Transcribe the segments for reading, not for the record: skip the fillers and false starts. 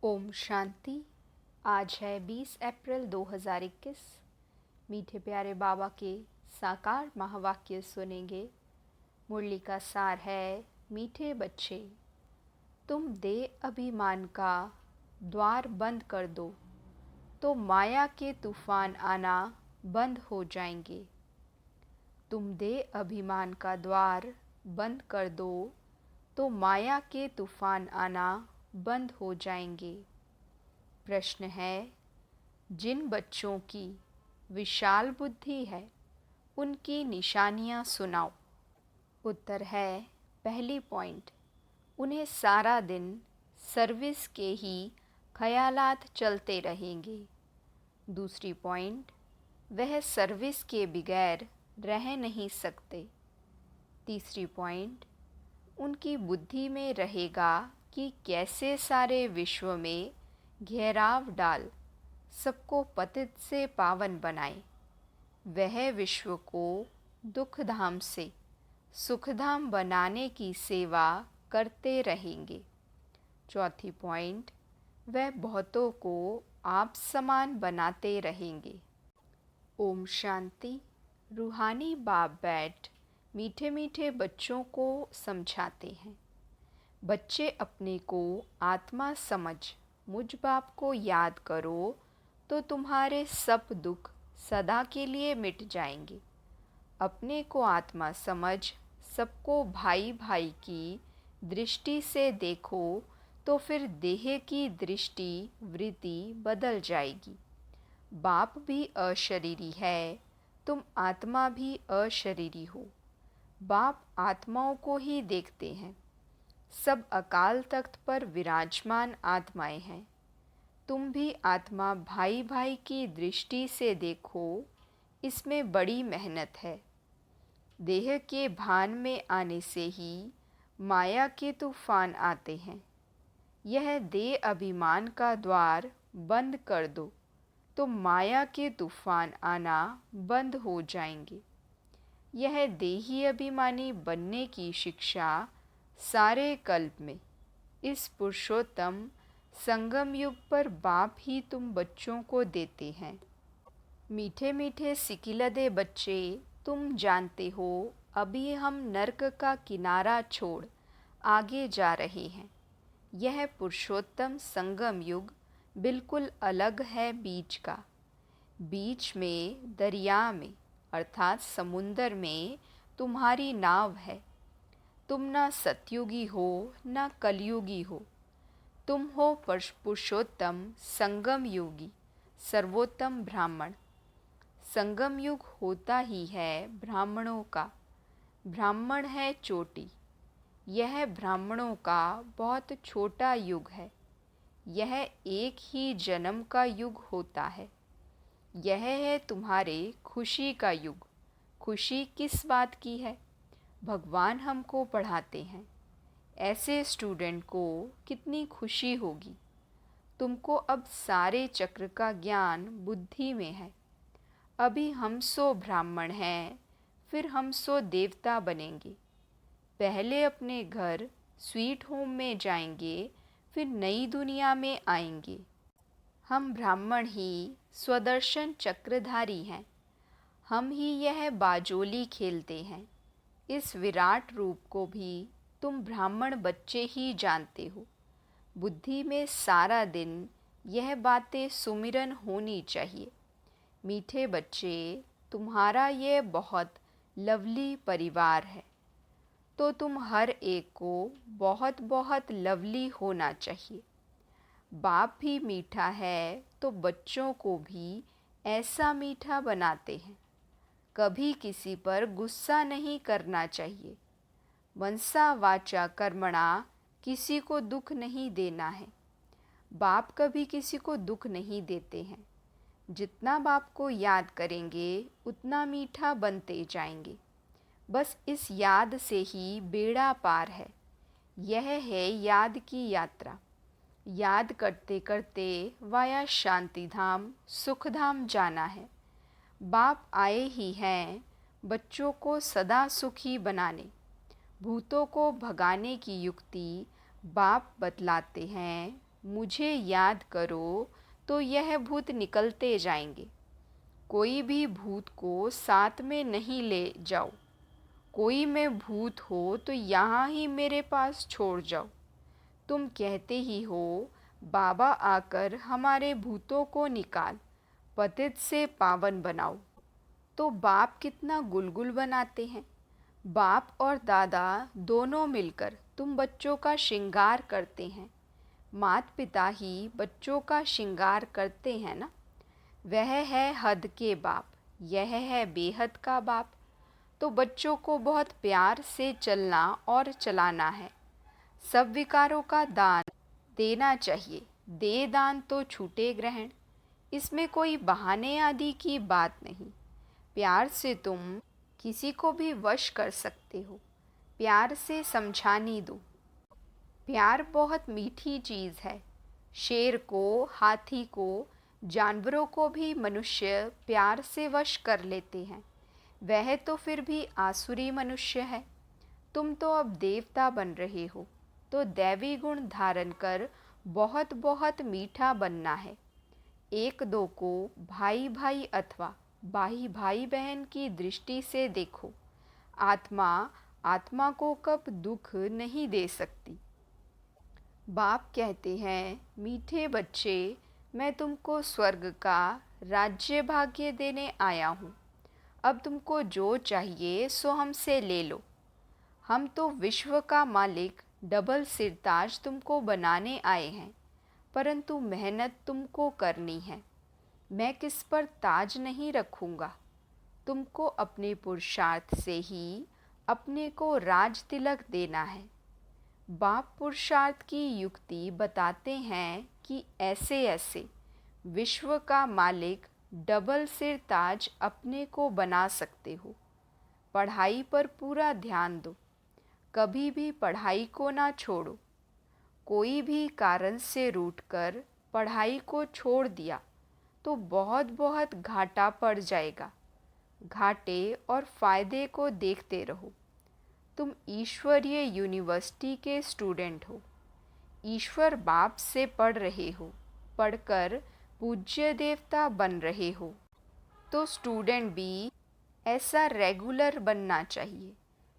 ओम शांति। आज है 20 अप्रैल 2021। मीठे प्यारे बाबा के साकार महावाक्य सुनेंगे। मुरली का सार है, मीठे बच्चे तुम दे अभिमान का द्वार बंद कर दो तो माया के तूफान आना बंद हो जाएंगे। तुम दे अभिमान का द्वार बंद कर दो तो माया के तूफान आना बंद हो जाएंगे। प्रश्न है, जिन बच्चों की विशाल बुद्धि है उनकी निशानियां सुनाओ। उत्तर है, पहली पॉइंट, उन्हें सारा दिन सर्विस के ही ख्यालात चलते रहेंगे। दूसरी पॉइंट, वह सर्विस के बगैर रह नहीं सकते। तीसरी पॉइंट, उनकी बुद्धि में रहेगा कि कैसे सारे विश्व में घेराव डाल सबको पतित से पावन बनाए। वह विश्व को दुखधाम से सुखधाम बनाने की सेवा करते रहेंगे। चौथी पॉइंट, वह बहुतों को आप समान बनाते रहेंगे। ओम शांति। रूहानी बाप बैठ मीठे मीठे बच्चों को समझाते हैं। बच्चे अपने को आत्मा समझ मुझ बाप को याद करो तो तुम्हारे सब दुख सदा के लिए मिट जाएंगे। अपने को आत्मा समझ सबको भाई भाई की दृष्टि से देखो तो फिर देह की दृष्टि वृत्ति बदल जाएगी। बाप भी अशरीरी है, तुम आत्मा भी अशरीरी हो। बाप आत्माओं को ही देखते हैं। सब अकाल तख्त पर विराजमान आत्माएं हैं। तुम भी आत्मा भाई भाई की दृष्टि से देखो, इसमें बड़ी मेहनत है। देह के भान में आने से ही माया के तूफान आते हैं। यह देह अभिमान का द्वार बंद कर दो तो माया के तूफान आना बंद हो जाएंगे। यह देही अभिमानी बनने की शिक्षा सारे कल्प में इस पुरुषोत्तम संगम युग पर बाप ही तुम बच्चों को देते हैं। मीठे मीठे सिकिलदे बच्चे, तुम जानते हो अभी हम नर्क का किनारा छोड़ आगे जा रहे हैं। यह पुरुषोत्तम संगम युग बिल्कुल अलग है बीच का। बीच में दरिया में अर्थात समुंदर में तुम्हारी नाव है। तुम ना सतयुगी हो ना कलयुगी हो। तुम हो पुरुषोत्तम संगम योगी सर्वोत्तम ब्राह्मण। संगम युग होता ही है ब्राह्मणों का। ब्राह्मण है चोटी। यह ब्राह्मणों का बहुत छोटा युग है। यह एक ही जन्म का युग होता है। यह है तुम्हारे खुशी का युग। खुशी किस बात की है? भगवान हमको पढ़ाते हैं। ऐसे स्टूडेंट को कितनी खुशी होगी। तुमको अब सारे चक्र का ज्ञान बुद्धि में है। अभी हम सो ब्राह्मण हैं, फिर हम सो देवता बनेंगे। पहले अपने घर स्वीट होम में जाएंगे, फिर नई दुनिया में आएंगे। हम ब्राह्मण ही स्वदर्शन चक्रधारी हैं। हम ही यह बाजोली खेलते हैं। इस विराट रूप को भी तुम ब्राह्मण बच्चे ही जानते हो। बुद्धि में सारा दिन यह बातें सुमिरन होनी चाहिए। मीठे बच्चे, तुम्हारा ये बहुत लवली परिवार है, तो तुम हर एक को बहुत बहुत लवली होना चाहिए। बाप भी मीठा है तो बच्चों को भी ऐसा मीठा बनाते हैं। कभी किसी पर गुस्सा नहीं करना चाहिए। मनसा वाचा कर्मणा, किसी को दुख नहीं देना है। बाप कभी किसी को दुख नहीं देते हैं। जितना बाप को याद करेंगे उतना मीठा बनते जाएंगे। बस इस याद से ही बेड़ा पार है। यह है याद की यात्रा। याद करते करते वाया शांति धाम सुखधाम जाना है। बाप आए ही हैं बच्चों को सदा सुखी बनाने। भूतों को भगाने की युक्ति बाप बतलाते हैं। मुझे याद करो तो यह भूत निकलते जाएंगे। कोई भी भूत को साथ में नहीं ले जाओ। कोई में भूत हो तो यहाँ ही मेरे पास छोड़ जाओ। तुम कहते ही हो बाबा आकर हमारे भूतों को निकाल, पतित से पावन बनाओ। तो बाप कितना गुलगुल बनाते हैं। बाप और दादा दोनों मिलकर तुम बच्चों का श्रृंगार करते हैं। माता पिता ही बच्चों का श्रृंगार करते हैं ना। वह है हद के बाप, यह है बेहद का बाप। तो बच्चों को बहुत प्यार से चलना और चलाना है। सब विकारों का दान देना चाहिए। दे दान तो छूटे ग्रहण। इसमें कोई बहाने आदि की बात नहीं। प्यार से तुम किसी को भी वश कर सकते हो। प्यार से समझानी दो। प्यार बहुत मीठी चीज़ है। शेर को, हाथी को, जानवरों को भी मनुष्य प्यार से वश कर लेते हैं। वह तो फिर भी आसुरी मनुष्य है। तुम तो अब देवता बन रहे हो, तो दैवी गुण धारण कर बहुत बहुत मीठा बनना है। एक दो को भाई भाई अथवा भाई भाई बहन की दृष्टि से देखो। आत्मा आत्मा को कब दुख नहीं दे सकती। बाप कहते हैं, मीठे बच्चे, मैं तुमको स्वर्ग का राज्य भाग्य देने आया हूँ। अब तुमको जो चाहिए सो हमसे ले लो। हम तो विश्व का मालिक डबल सिरताज तुमको बनाने आए हैं, परंतु मेहनत तुमको करनी है। मैं किस पर ताज नहीं रखूँगा। तुमको अपने पुरुषार्थ से ही अपने को राज तिलक देना है। बाप पुरुषार्थ की युक्ति बताते हैं कि ऐसे ऐसे विश्व का मालिक डबल सिर ताज अपने को बना सकते हो। पढ़ाई पर पूरा ध्यान दो। कभी भी पढ़ाई को ना छोड़ो। कोई भी कारण से रूठकर पढ़ाई को छोड़ दिया तो बहुत बहुत घाटा पड़ जाएगा। घाटे और फायदे को देखते रहो। तुम ईश्वरीय यूनिवर्सिटी के स्टूडेंट हो। ईश्वर बाप से पढ़ रहे हो। पढ़कर पूज्य देवता बन रहे हो। तो स्टूडेंट भी ऐसा रेगुलर बनना चाहिए।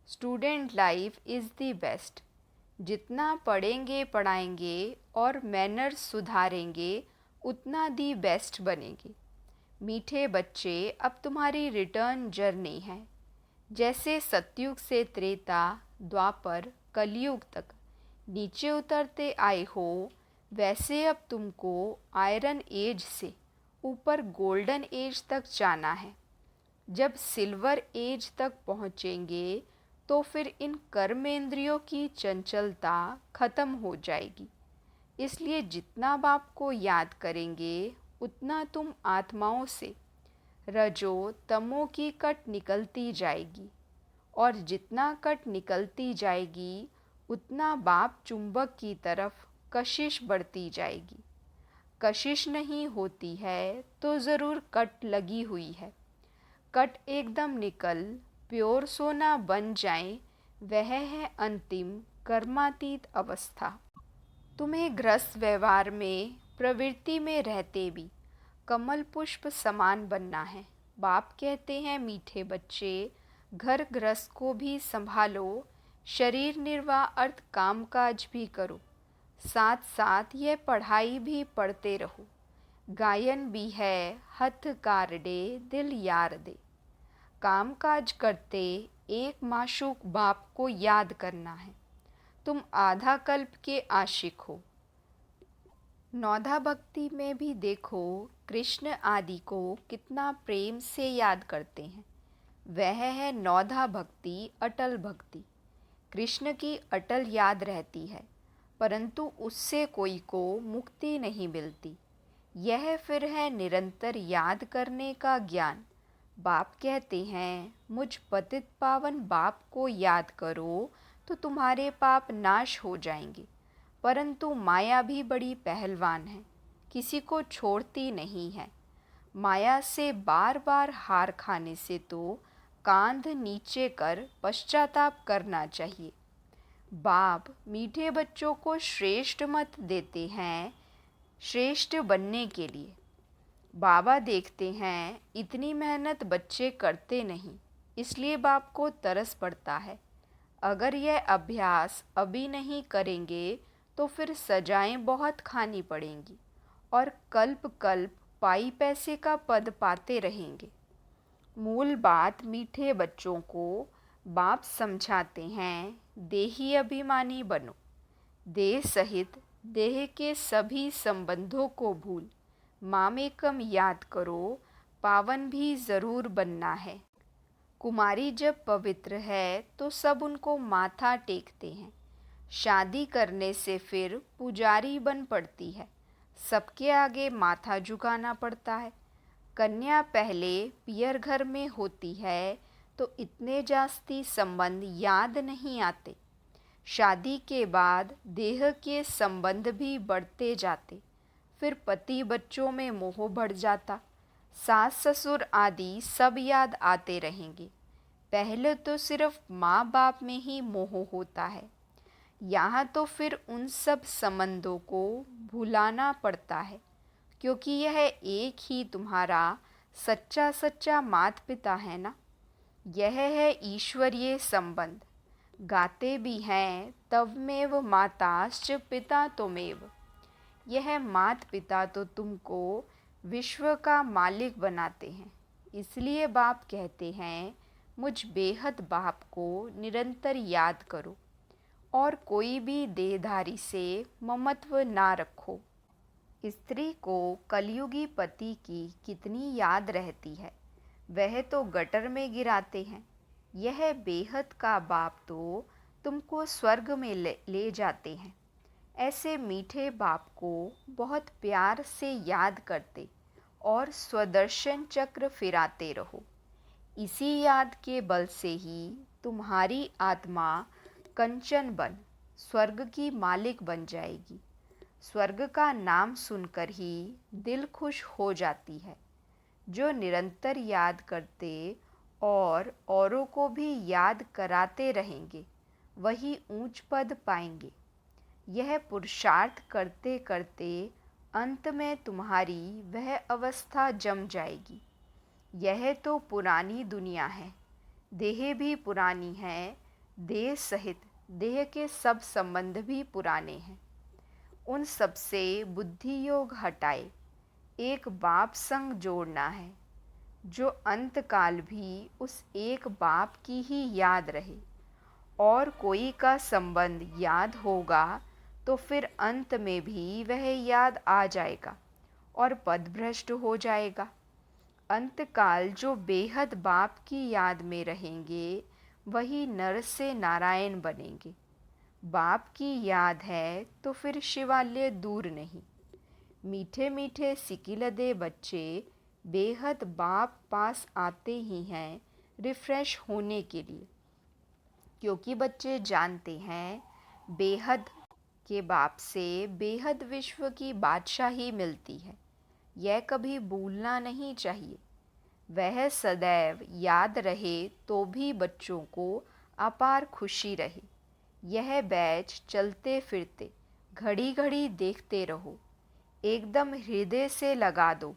Student life is the best. जितना पढ़ेंगे पढ़ाएंगे और मैनर्स सुधारेंगे उतना दी बेस्ट बनेंगे। मीठे बच्चे, अब तुम्हारी रिटर्न जर्नी है। जैसे सतयुग से त्रेता, द्वापर, कलयुग तक नीचे उतरते आए हो, वैसे अब तुमको आयरन एज से ऊपर गोल्डन एज तक जाना है। जब सिल्वर एज तक पहुँचेंगे तो फिर इन कर्मेंद्रियों की चंचलता खत्म हो जाएगी। इसलिए जितना बाप को याद करेंगे उतना तुम आत्माओं से रजो तमो की कट निकलती जाएगी, और जितना कट निकलती जाएगी उतना बाप चुंबक की तरफ कशिश बढ़ती जाएगी। कशिश नहीं होती है तो ज़रूर कट लगी हुई है। कट एकदम निकल प्योर सोना बन जाए, वह है अंतिम कर्मातीत अवस्था। तुम्हें गृहस्थ व्यवहार में, प्रवृत्ति में रहते भी कमल पुष्प समान बनना है। बाप कहते हैं, मीठे बच्चे, घर गृहस्थ को भी संभालो, शरीर निर्वाह अर्थ कामकाज भी करो, साथ साथ यह पढ़ाई भी पढ़ते रहो। गायन भी है, हथ कारडे दिल यार दे। कामकाज करते एक माशूक बाप को याद करना है। तुम आधा कल्प के आशिक हो। नौधा भक्ति में भी देखो, कृष्ण आदि को कितना प्रेम से याद करते हैं। वह है नौधा भक्ति, अटल भक्ति। कृष्ण की अटल याद रहती है, परंतु उससे कोई को मुक्ति नहीं मिलती। यह फिर है निरंतर याद करने का ज्ञान। बाप कहते हैं, मुझ पतित पावन बाप को याद करो तो तुम्हारे पाप नाश हो जाएंगे। परंतु माया भी बड़ी पहलवान है, किसी को छोड़ती नहीं है। माया से बार बार हार खाने से तो कांध नीचे कर पश्चाताप करना चाहिए। बाप मीठे बच्चों को श्रेष्ठ मत देते हैं श्रेष्ठ बनने के लिए। बाबा देखते हैं इतनी मेहनत बच्चे करते नहीं, इसलिए बाप को तरस पड़ता है। अगर यह अभ्यास अभी नहीं करेंगे तो फिर सजाएं बहुत खानी पड़ेंगी और कल्प कल्प पाई पैसे का पद पाते रहेंगे। मूल बात मीठे बच्चों को बाप समझाते हैं, देही अभिमानी बनो। देह सहित देह के सभी संबंधों को भूल मामेकम याद करो, पावन भी ज़रूर बनना है। कुमारी जब पवित्र है तो सब उनको माथा टेकते हैं। शादी करने से फिर पुजारी बन पड़ती है, सबके आगे माथा झुकाना पड़ता है। कन्या पहले पियर घर में होती है तो इतने जास्ती संबंध याद नहीं आते। शादी के बाद देह के संबंध भी बढ़ते जाते, फिर पति बच्चों में मोह बढ़ जाता। सास ससुर आदि सब याद आते रहेंगे। पहले तो सिर्फ माँ बाप में ही मोह होता है, यहाँ तो फिर उन सब संबंधों को भुलाना पड़ता है, क्योंकि यह एक ही तुम्हारा सच्चा सच्चा माता पिता है ना। यह है ईश्वरीय संबंध। गाते भी हैं तवमेव माताश्च पिता त्वमेव। यह माता पिता तो तुमको विश्व का मालिक बनाते हैं, इसलिए बाप कहते हैं मुझ बेहद बाप को निरंतर याद करो और कोई भी देहधारी से ममत्व ना रखो। स्त्री को कलयुगी पति की कितनी याद रहती है, वह तो गटर में गिराते हैं। यह बेहद का बाप तो तुमको स्वर्ग में ले जाते हैं। ऐसे मीठे बाप को बहुत प्यार से याद करते और स्वदर्शन चक्र फिराते रहो। इसी याद के बल से ही तुम्हारी आत्मा कंचन बन स्वर्ग की मालिक बन जाएगी। स्वर्ग का नाम सुनकर ही दिल खुश हो जाती है। जो निरंतर याद करते और औरों को भी याद कराते रहेंगे, वही ऊंच पद पाएंगे। यह पुरुषार्थ करते करते अंत में तुम्हारी वह अवस्था जम जाएगी। यह तो पुरानी दुनिया है, देह भी पुरानी है, देह सहित देह के सब संबंध भी पुराने हैं। उन सब से बुद्धि योग हटाए एक बाप संग जोड़ना है, जो अंत काल भी उस एक बाप की ही याद रहे। और कोई का संबंध याद होगा तो फिर अंत में भी वह याद आ जाएगा और पदभ्रष्ट हो जाएगा। अंतकाल जो बेहद बाप की याद में रहेंगे, वही नर से नारायण बनेंगे। बाप की याद है तो फिर शिवालय दूर नहीं। मीठे मीठे सिकिलदे बच्चे बेहद बाप पास आते ही हैं रिफ़्रेश होने के लिए, क्योंकि बच्चे जानते हैं बेहद के बाप से बेहद विश्व की बादशाही मिलती है। यह कभी भूलना नहीं चाहिए। वह सदैव याद रहे तो भी बच्चों को अपार खुशी रहे। यह बैच चलते फिरते घड़ी घड़ी देखते रहो, एकदम हृदय से लगा दो।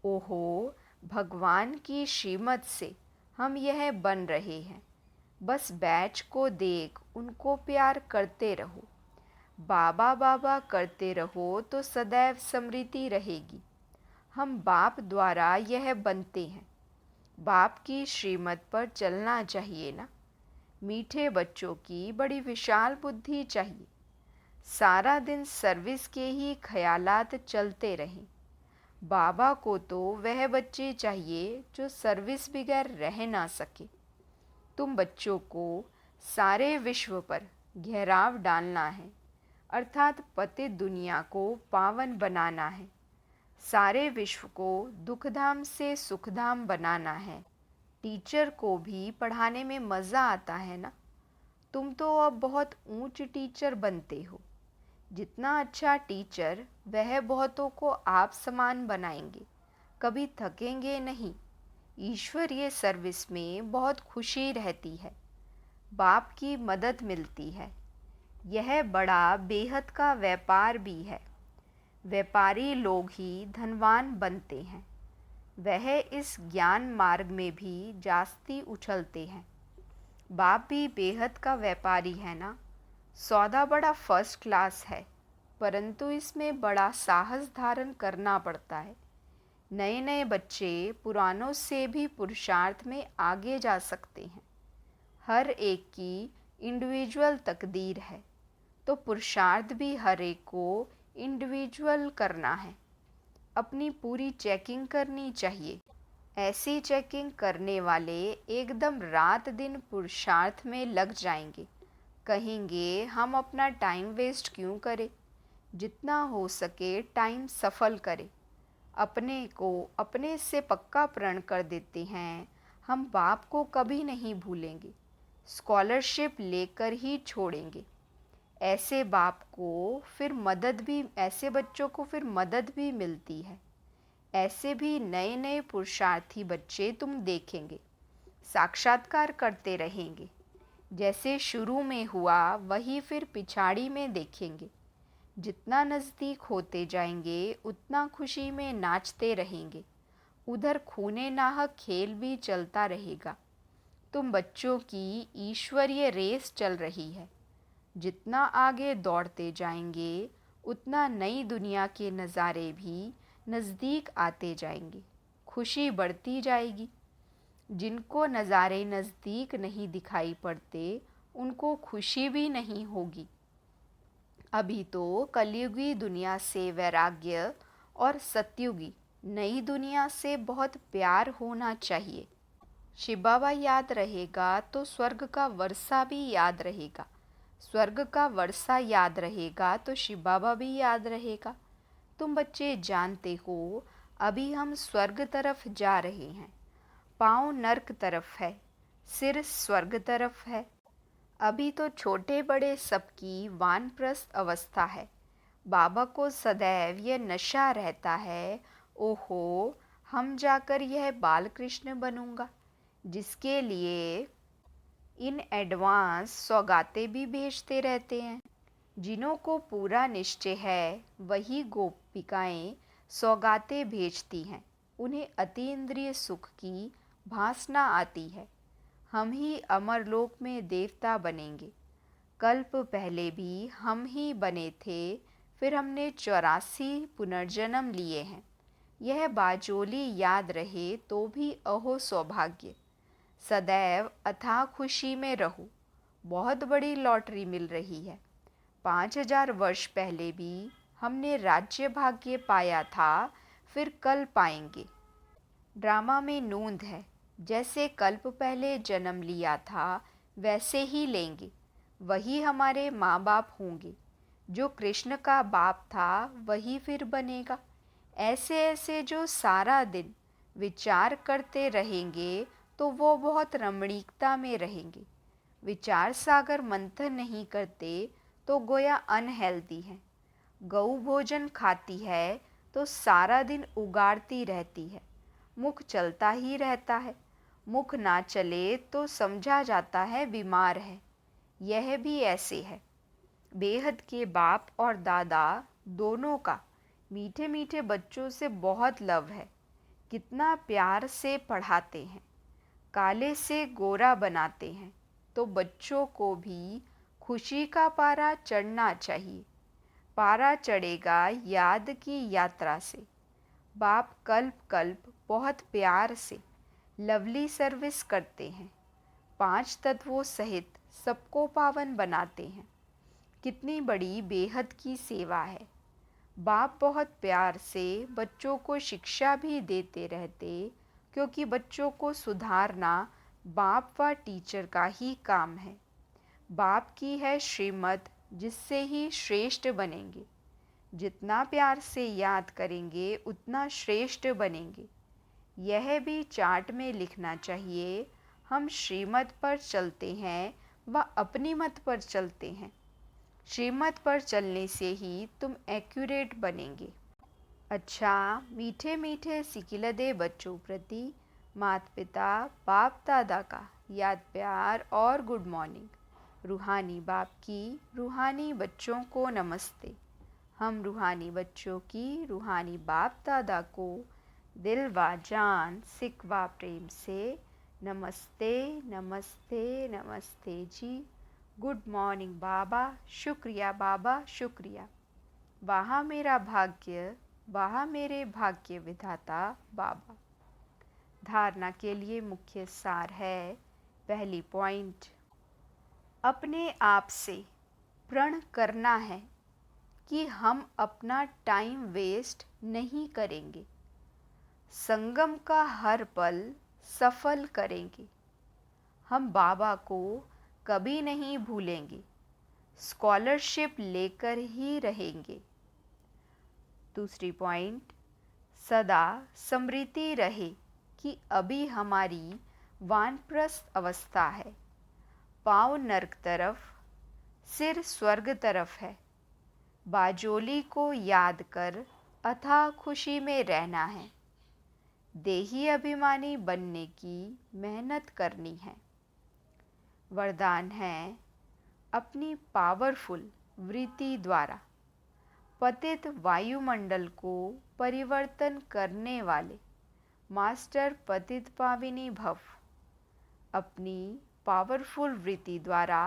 ओहो, भगवान की श्रीमत से हम यह बन रहे हैं। बस बैच को देख उनको प्यार करते रहो। बाबा बाबा करते रहो तो सदैव स्मृति रहेगी। हम बाप द्वारा यह बनते हैं। बाप की श्रीमत पर चलना चाहिए ना। मीठे बच्चों की बड़ी विशाल बुद्धि चाहिए। सारा दिन सर्विस के ही ख्यालात चलते रहें। बाबा को तो वह बच्चे चाहिए जो सर्विस बगैर रह ना सके। तुम बच्चों को सारे विश्व पर घेराव डालना है, अर्थात पतित दुनिया को पावन बनाना है। सारे विश्व को दुखधाम से सुखधाम बनाना है। टीचर को भी पढ़ाने में मज़ा आता है ना। तुम तो अब बहुत ऊंच टीचर बनते हो। जितना अच्छा टीचर, वह बहुतों को आप समान बनाएंगे, कभी थकेंगे नहीं। ईश्वरीय सर्विस में बहुत खुशी रहती है, बाप की मदद मिलती है। यह बड़ा बेहद का व्यापार भी है। व्यापारी लोग ही धनवान बनते हैं। वह इस ज्ञान मार्ग में भी जास्ती उछलते हैं। बाप भी बेहद का व्यापारी है ना। सौदा बड़ा फर्स्ट क्लास है, परंतु इसमें बड़ा साहस धारण करना पड़ता है। नए नए बच्चे पुरानों से भी पुरुषार्थ में आगे जा सकते हैं। हर एक की इंडिविजुअल तकदीर है, तो पुरुषार्थ भी हर एक को इंडिविजुअल करना है। अपनी पूरी चेकिंग करनी चाहिए। ऐसी चेकिंग करने वाले एकदम रात दिन पुरुषार्थ में लग जाएंगे। कहेंगे हम अपना टाइम वेस्ट क्यों करें, जितना हो सके टाइम सफल करें। अपने को अपने से पक्का प्रण कर देते हैं, हम बाप को कभी नहीं भूलेंगे, स्कॉलरशिप लेकर ही छोड़ेंगे। ऐसे बच्चों को फिर मदद भी मिलती है। ऐसे भी नए नए पुरुषार्थी बच्चे तुम देखेंगे, साक्षात्कार करते रहेंगे। जैसे शुरू में हुआ वही फिर पिछाड़ी में देखेंगे। जितना नज़दीक होते जाएंगे उतना खुशी में नाचते रहेंगे। उधर खूने नाहक खेल भी चलता रहेगा। तुम बच्चों की ईश्वरीय रेस चल रही है। जितना आगे दौड़ते जाएंगे उतना नई दुनिया के नज़ारे भी नज़दीक आते जाएंगे। खुशी बढ़ती जाएगी। जिनको नज़ारे नज़दीक नहीं दिखाई पड़ते उनको खुशी भी नहीं होगी। अभी तो कलयुगी दुनिया से वैराग्य और सतयुगी नई दुनिया से बहुत प्यार होना चाहिए। शिव बाबा याद रहेगा तो स्वर्ग का वर्षा भी याद रहेगा। स्वर्ग का वर्षा याद रहेगा तो शिव बाबा भी याद रहेगा। तुम बच्चे जानते हो, अभी हम स्वर्ग तरफ जा रहे हैं। पाँव नर्क तरफ है, सिर स्वर्ग तरफ है। अभी तो छोटे बड़े सबकी वानप्रस्थ अवस्था है। बाबा को सदैव यह नशा रहता है, ओहो हम जाकर यह बाल कृष्ण बनूंगा, जिसके लिए इन एडवांस सौगातें भी भेजते रहते हैं। जिन्हों को पूरा निश्चय है वही गोपिकाएं सौगातें भेजती हैं। उन्हें अतीन्द्रिय सुख की भासना आती है। हम ही अमरलोक में देवता बनेंगे। कल्प पहले भी हम ही बने थे, फिर हमने 84 पुनर्जन्म लिए हैं। यह बाजोली याद रहे तो भी अहो सौभाग्य। सदैव अथाह खुशी में रहो। बहुत बड़ी लॉटरी मिल रही है। 5000 वर्ष पहले भी हमने राज्य भाग्य पाया था, फिर कल पाएंगे। ड्रामा में नूंद है, जैसे कल्प पहले जन्म लिया था वैसे ही लेंगे। वही हमारे माँ बाप होंगे। जो कृष्ण का बाप था वही फिर बनेगा। ऐसे ऐसे जो सारा दिन विचार करते रहेंगे तो वो बहुत रमणीकता में रहेंगे। विचार सागर मंथन नहीं करते तो गोया अनहेल्दी है। गऊ भोजन खाती है तो सारा दिन उगाड़ती रहती है। मुख चलता ही रहता है। मुख ना चले तो समझा जाता है बीमार है। यह भी ऐसे है। बेहद के बाप और दादा दोनों का मीठे मीठे बच्चों से बहुत लव है। कितना प्यार से पढ़ाते हैं। काले से गोरा बनाते हैं, तो बच्चों को भी खुशी का पारा चढ़ना चाहिए। पारा चढ़ेगा याद की यात्रा से। बाप कल्प कल्प बहुत प्यार से लवली सर्विस करते हैं। 5 तत्वों सहित सबको पावन बनाते हैं। कितनी बड़ी बेहद की सेवा है। बाप बहुत प्यार से बच्चों को शिक्षा भी देते रहते, क्योंकि बच्चों को सुधारना बाप व टीचर का ही काम है। बाप की है श्रीमत, जिससे ही श्रेष्ठ बनेंगे। जितना प्यार से याद करेंगे उतना श्रेष्ठ बनेंगे। यह भी चार्ट में लिखना चाहिए, हम श्रीमत पर चलते हैं व अपनी मत पर चलते हैं। श्रीमत पर चलने से ही तुम एक्यूरेट बनेंगे। अच्छा, मीठे मीठे सिकिलदे बच्चों प्रति माता पिता बाप दादा का याद प्यार और गुड मॉर्निंग। रूहानी बाप की रूहानी बच्चों को नमस्ते। हम रूहानी बच्चों की रूहानी बाप दादा को दिल व जान सिक व प्रेम से नमस्ते नमस्ते नमस्ते जी। गुड मॉर्निंग बाबा, शुक्रिया बाबा शुक्रिया। वहाँ मेरा भाग्य, वहाँ मेरे भाग्य विधाता बाबा। धारणा के लिए मुख्य सार है। पहली पॉइंट, अपने आप से प्रण करना है कि हम अपना टाइम वेस्ट नहीं करेंगे, संगम का हर पल सफल करेंगे। हम बाबा को कभी नहीं भूलेंगे, स्कॉलरशिप लेकर ही रहेंगे। दूसरी पॉइंट, सदा स्मृति रहे कि अभी हमारी वानप्रस्थ अवस्था है, पाँव नर्क तरफ, सिर स्वर्ग तरफ है। बाजोली को याद कर अथाह खुशी में रहना है। देही अभिमानी बनने की मेहनत करनी है। वरदान है, अपनी पावरफुल वृत्ति द्वारा पतित वायुमंडल को परिवर्तन करने वाले मास्टर पतित पाविनी भव। अपनी पावरफुल वृत्ति द्वारा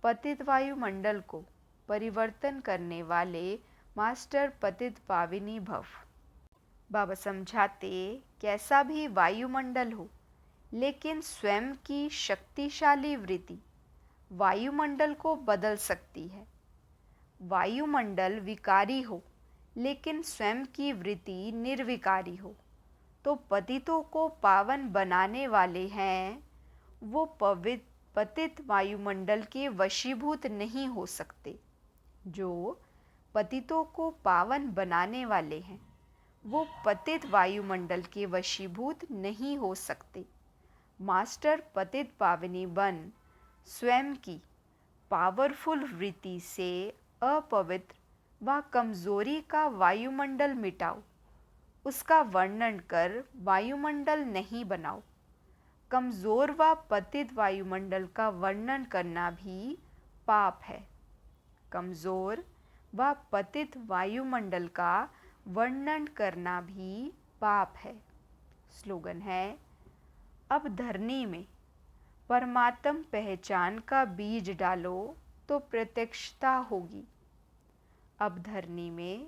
पतित वायुमंडल को परिवर्तन करने वाले मास्टर पतित पाविनी भव। बाबा समझाते, कैसा भी वायुमंडल हो, लेकिन स्वयं की शक्तिशाली वृत्ति वायुमंडल को बदल सकती है। वायुमंडल विकारी हो, लेकिन स्वयं की वृत्ति निर्विकारी हो, तो पतितों को पावन बनाने वाले हैं। वो पतित वायुमंडल के वशीभूत नहीं हो सकते। जो पतितों को पावन बनाने वाले हैं, वो पतित वायुमंडल के वशीभूत नहीं हो सकते। मास्टर पतित पावनी बन स्वयं की पावरफुल वृत्ति से अपवित्र व कमजोरी का वायुमंडल मिटाओ। उसका वर्णन कर वायुमंडल नहीं बनाओ। कमजोर व पतित वायुमंडल का वर्णन करना भी पाप है। कमजोर व पतित वायुमंडल का वर्णन करना भी पाप है। स्लोगन है, अब धरनी में परमात्म पहचान का बीज डालो तो प्रत्यक्षता होगी। अब धरनी में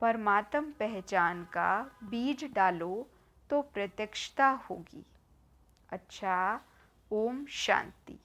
परमात्म पहचान का बीज डालो तो प्रत्यक्षता होगी। अच्छा, ओम शांति।